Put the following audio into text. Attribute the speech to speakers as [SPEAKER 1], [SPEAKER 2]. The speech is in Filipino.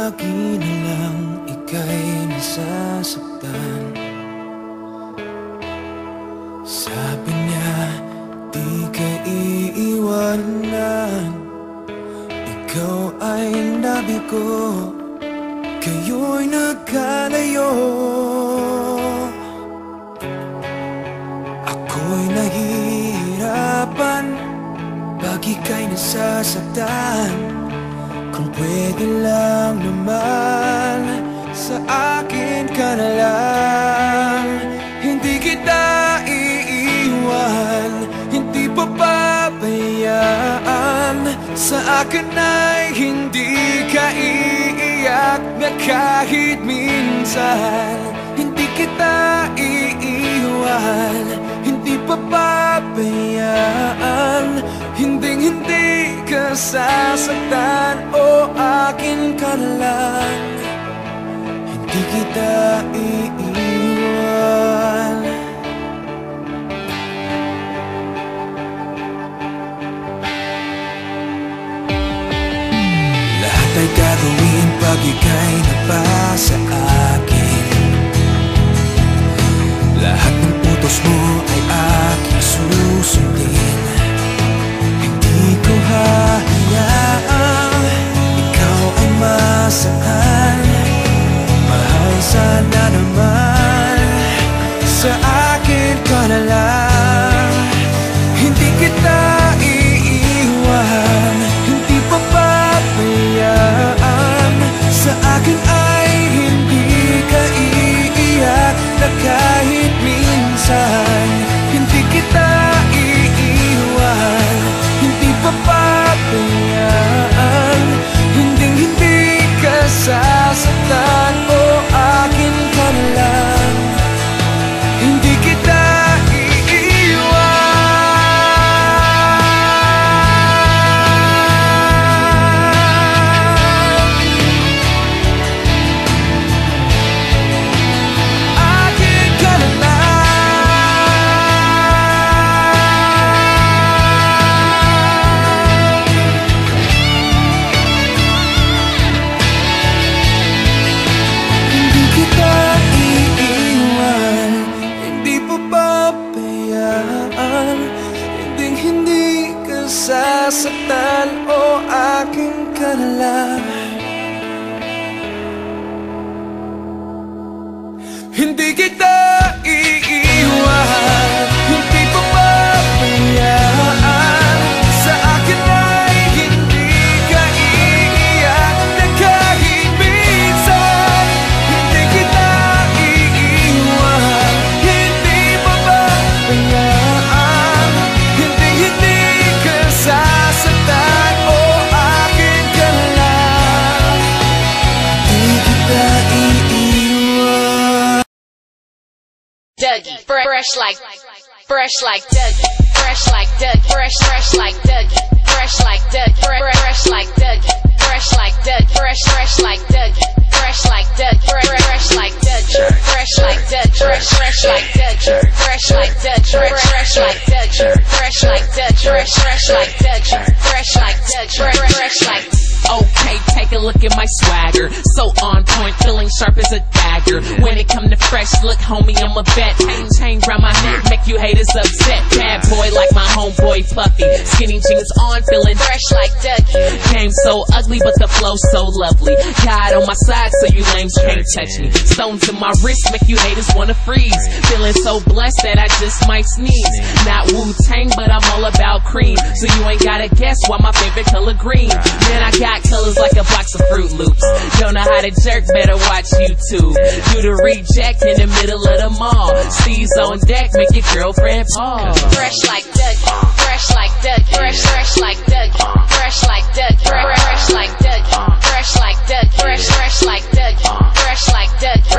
[SPEAKER 1] lagi na lang ika'y nasasaktan. Sabi niya, di ka iiwanan. Ikaw ay nabi ko, kayo'y nagkalayo. Ako'y nahihirapan pag ika'y nasasaktan. Kung pwede lang naman, sa akin ka na lang. Hindi kita iiwan, hindi papabayaan. Sa akin ay hindi ka iiyak na kahit minsan. Hindi kita iiwan, hindi papabayaan. Hinding-hindi ka sasaktan, o akin ka na lang. Hindi kita iiwan. Lahat ay gagawin pag ika'y napasa akin. Lahat ng utos mo ay aking susundin. Hindi ko hahayaang ikaw ay masaktan. Mahal, sana naman sa akin ka na lang. Hindi kita iiwan, hindi papabayaan. Sa akin ay hindi ka iiyak na kahit minsan. Hindi kita iiwan, hindi papabayaan. Hinding-hindi ka sasaktan, o akin ka na lang. Hindi kita sasaktan, o akin ka na lang. Hindi kita iiwan, hindi papabayaan. Sa akin ay hindi ka iiyak na kahit minsan. Hindi kita iiwan, hindi papabayaan. Hindi ka sasaktan, o akin ka na lang. Hindi kita iiwan.
[SPEAKER 2] Dougie, fresh like Dougie, fresh like Dougie, fresh like Dougie, fresh like Dougie, fresh like Dougie, fresh like Dougie, fresh like Dougie, fresh like Dougie, fresh like Dougie, fresh like Dougie, fresh like Dougie, fresh like Dougie, fresh like Dougie, fresh like Dougie, fresh like Dougie, fresh like Dougie, fresh like. Okay, take a look at my swagger. So on point, feeling sharp as a dagger. When it come to fresh look, homie, I'm a vet. Chain round my neck, make you haters upset. Bad boy like my homeboy Fluffy. Skinny jeans on, feeling fresh like Dougie. Game so ugly, but the flow so lovely. God on my side, so you lames can't touch me. Stone to my wrist, make you haters wanna freeze. Feeling so blessed that I just might sneeze. Not Wu-Tang, but I'm all about cream. So you ain't gotta guess why my favorite color green. Man, I got colors like a box of Fruit Loops. Don't know how to jerk, better watch YouTube. Do the reject in the middle of the mall. Steve's on deck, make your girlfriend pause. Fresh like Dougie, fresh like Dougie, fresh like Dougie, fresh like Dougie, fresh like Dougie, fresh like Dougie, fresh like Dougie, fresh like Dougie.